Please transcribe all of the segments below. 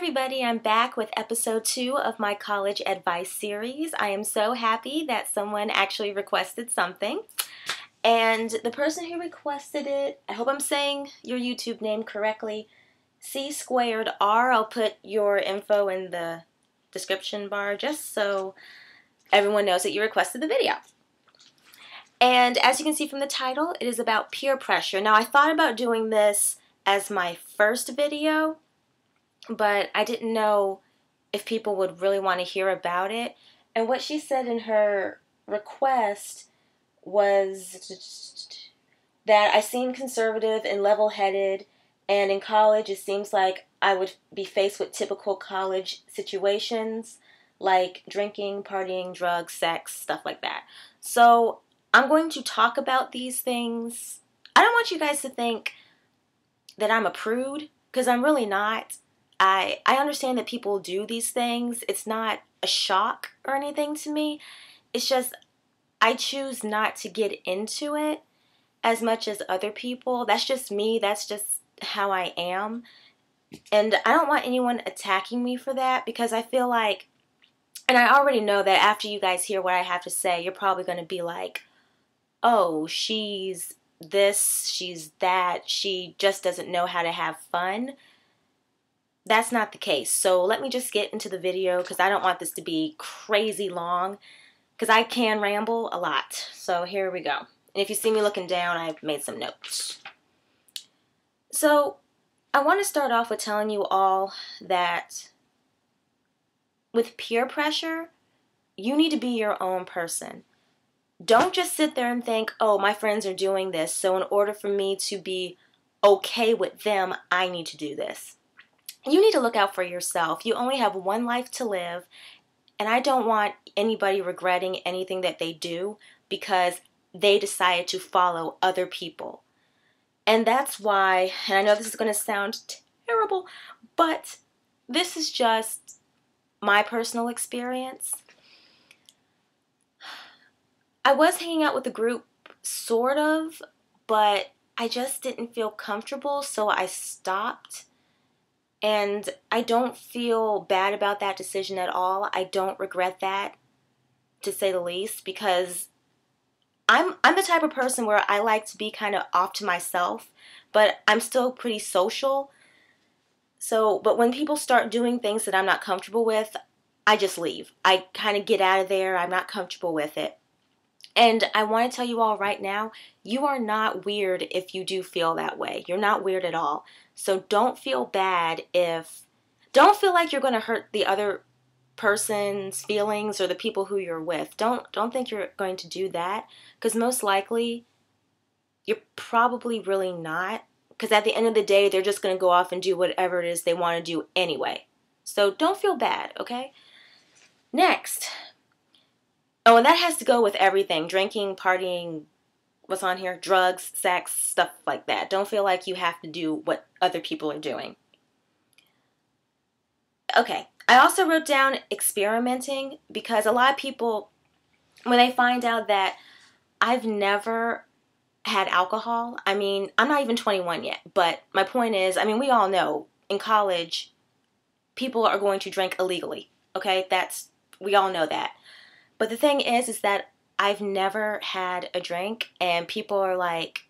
everybody, I'm back with episode 2 of my college advice series. I am so happy that someone actually requested something. And the person who requested it, I hope I'm saying your YouTube name correctly, CsquaredR. I'll put your info in the description bar just so everyone knows that you requested the video. And as you can see from the title, it is about peer pressure. Now, I thought about doing this as my first video, but I didn't know if people would really want to hear about it. And what she said in her request was that I seem conservative and level-headed, and in college it seems like I would be faced with typical college situations like drinking, partying, drugs, sex, stuff like that. So I'm going to talk about these things. I don't want you guys to think that I'm a prude, because I'm really not. I understand that people do these things. It's not a shock or anything to me. It's just I choose not to get into it as much as other people. That's just me. That's just how I am. And I don't want anyone attacking me for that, because I feel like, and I already know that after you guys hear what I have to say, you're probably going to be like, oh, she's this, she's that, she just doesn't know how to have fun. That's not the case. So let me just get into the video, because I don't want this to be crazy long, because I can ramble a lot. So here we go. And if you see me looking down, I've made some notes. So I want to start off with telling you all that with peer pressure, you need to be your own person. Don't just sit there and think, oh, my friends are doing this, so in order for me to be okay with them, I need to do this. You need to look out for yourself. You only have one life to live, and I don't want anybody regretting anything that they do because they decided to follow other people. And that's why, and I know this is going to sound terrible, but this is just my personal experience. I was hanging out with a group, sort of, but I just didn't feel comfortable, so I stopped. And I don't feel bad about that decision at all. I don't regret that, to say the least, because I'm the type of person where I like to be kind of off to myself, but I'm still pretty social. So, but when people start doing things that I'm not comfortable with, I just leave. I kind of get out of there. I'm not comfortable with it. And I want to tell you all right now, you are not weird if you do feel that way. You're not weird at all. So don't feel bad don't feel like you're going to hurt the other person's feelings or the people who you're with. Don't think you're going to do that, because most likely you're probably really not, because at the end of the day, they're just going to go off and do whatever it is they want to do anyway. So don't feel bad, okay? Next. Oh, and that has to go with everything. Drinking, partying, what's on here? Drugs, sex, stuff like that. Don't feel like you have to do what other people are doing. Okay, I also wrote down experimenting, because a lot of people, when they find out that I've never had alcohol, I mean, I'm not even 21 yet, but my point is, I mean, we all know in college, people are going to drink illegally, okay? We all know that. But the thing is that I've never had a drink, and people are like,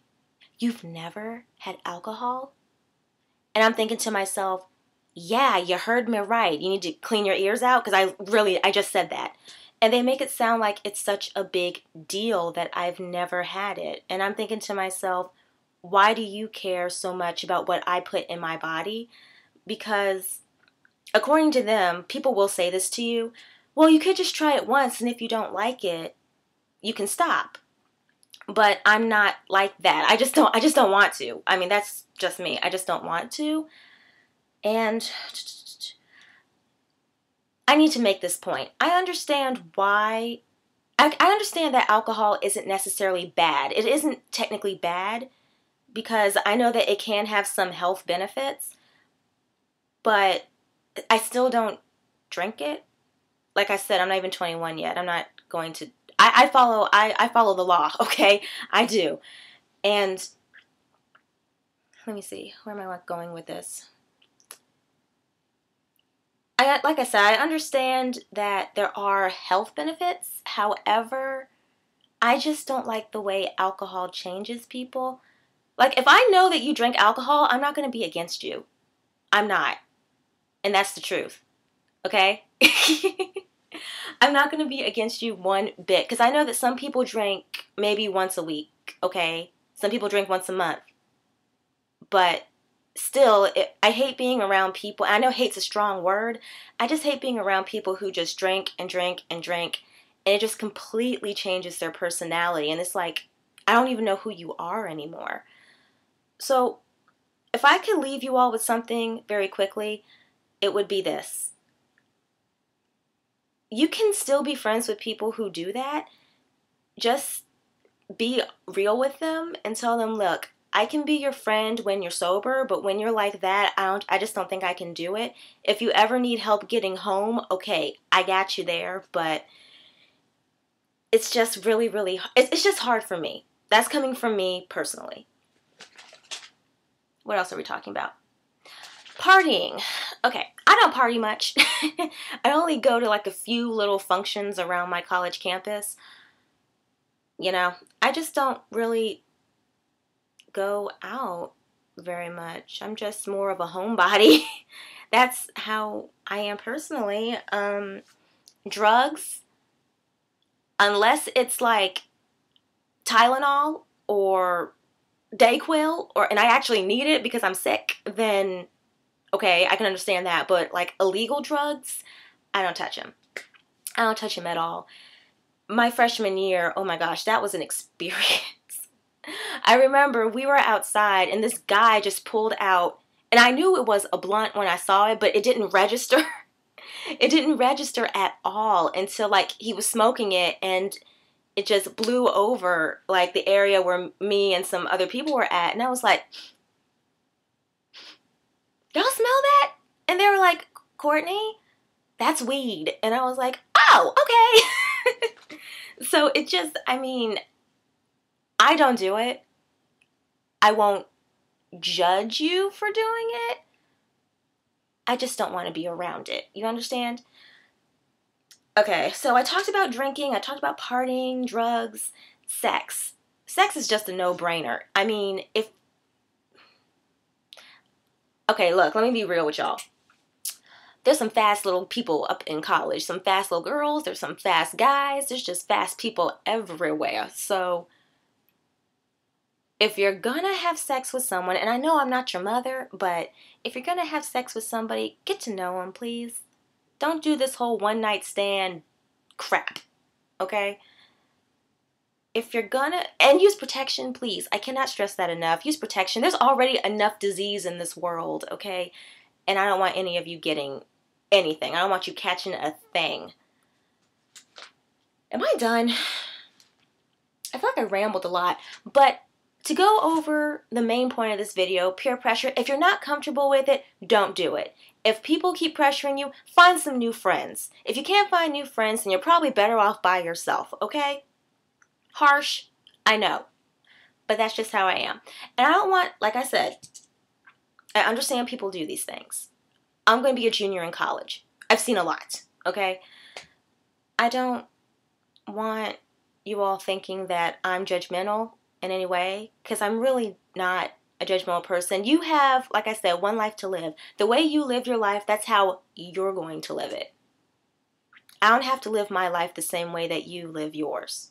you've never had alcohol? And I'm thinking to myself, yeah, you heard me right. You need to clean your ears out, because I just said that. And they make it sound like it's such a big deal that I've never had it. And I'm thinking to myself, why do you care so much about what I put in my body? Because according to them, people will say this to you, well, you could just try it once, and if you don't like it, you can stop. But I'm not like that. I just don't want to. I mean, that's just me. I just don't want to. And I need to make this point. I understand why. I understand that alcohol isn't necessarily bad. It isn't technically bad, because I know that it can have some health benefits, but I still don't drink it. Like I said, I'm not even 21 yet. I'm not going to. I follow the law, okay? I do. And let me see. Where am I going with this? like I said, I understand that there are health benefits. However, I just don't like the way alcohol changes people. Like, if I know that you drink alcohol, I'm not going to be against you. I'm not. And that's the truth. Okay? I'm not going to be against you one bit. Because I know that some people drink maybe once a week. Okay? Some people drink once a month. But still, I hate being around people. I know hate's a strong word. I just hate being around people who just drink and drink and drink. And it just completely changes their personality. And it's like, I don't even know who you are anymore. So, if I could leave you all with something very quickly, it would be this. You can still be friends with people who do that. Just be real with them and tell them, look, I can be your friend when you're sober, but when you're like that, I just don't think I can do it. If you ever need help getting home, okay, I got you there, but it's just really, really, it's just hard for me. That's coming from me personally. What else are we talking about? Partying. Okay, I don't party much. I only go to like a few little functions around my college campus. You know, I just don't really go out very much. I'm just more of a homebody. That's how I am personally. Drugs, unless it's like Tylenol or Dayquil, and I actually need it because I'm sick, then okay, I can understand that. But like illegal drugs, I don't touch them. I don't touch them at all. My freshman year, oh my gosh, that was an experience. I remember we were outside and this guy just pulled out, and I knew it was a blunt when I saw it, but it didn't register. It didn't register at all until like he was smoking it, and it just blew over like the area where me and some other people were at. And I was like, y'all smell that? And they were like, Courtney, that's weed. And I was like, oh, okay. So it just, I mean, I don't do it. I won't judge you for doing it. I just don't want to be around it. You understand? Okay, so I talked about drinking, I talked about partying, drugs, sex. Sex is just a no-brainer. I mean, okay, look, let me be real with y'all. There's some fast little people up in college, some fast little girls, there's some fast guys, there's just fast people everywhere. So, if you're gonna have sex with someone, and I know I'm not your mother, but if you're gonna have sex with somebody, get to know them, please. Don't do this whole one-night stand crap, okay? If you're gonna, and use protection, please. I cannot stress that enough. Use protection. There's already enough disease in this world, okay? And I don't want any of you getting anything. I don't want you catching a thing. Am I done? I feel like I rambled a lot, but to go over the main point of this video, peer pressure, if you're not comfortable with it, don't do it. If people keep pressuring you, find some new friends. If you can't find new friends, then you're probably better off by yourself, okay? Harsh, I know. But that's just how I am. And I don't want, like I said, I understand people do these things. I'm going to be a junior in college. I've seen a lot, okay? I don't want you all thinking that I'm judgmental in any way, because I'm really not a judgmental person. You have, like I said, one life to live. The way you live your life, that's how you're going to live it. I don't have to live my life the same way that you live yours.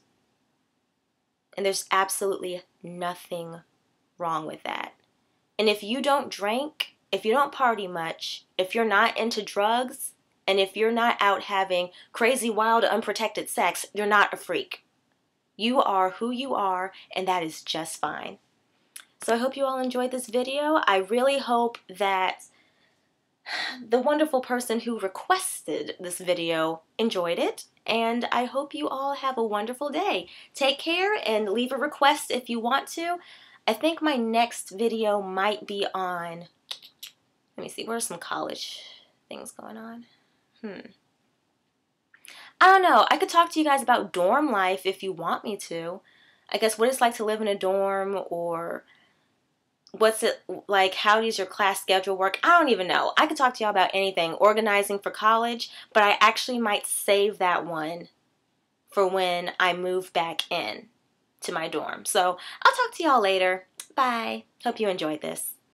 And there's absolutely nothing wrong with that. And if you don't drink, if you don't party much, if you're not into drugs, and if you're not out having crazy, wild, unprotected sex, you're not a freak. You are who you are, and that is just fine. So I hope you all enjoyed this video. I really hope that the wonderful person who requested this video enjoyed it, and I hope you all have a wonderful day. Take care and leave a request if you want to. I think my next video might be on, let me see, where's some college things going on? I don't know. I could talk to you guys about dorm life if you want me to. I guess what it's like to live in a dorm, or what's it like? How does your class schedule work? I don't even know. I could talk to y'all about anything, organizing for college, but I actually might save that one for when I move back in to my dorm. So I'll talk to y'all later. Bye. Hope you enjoyed this.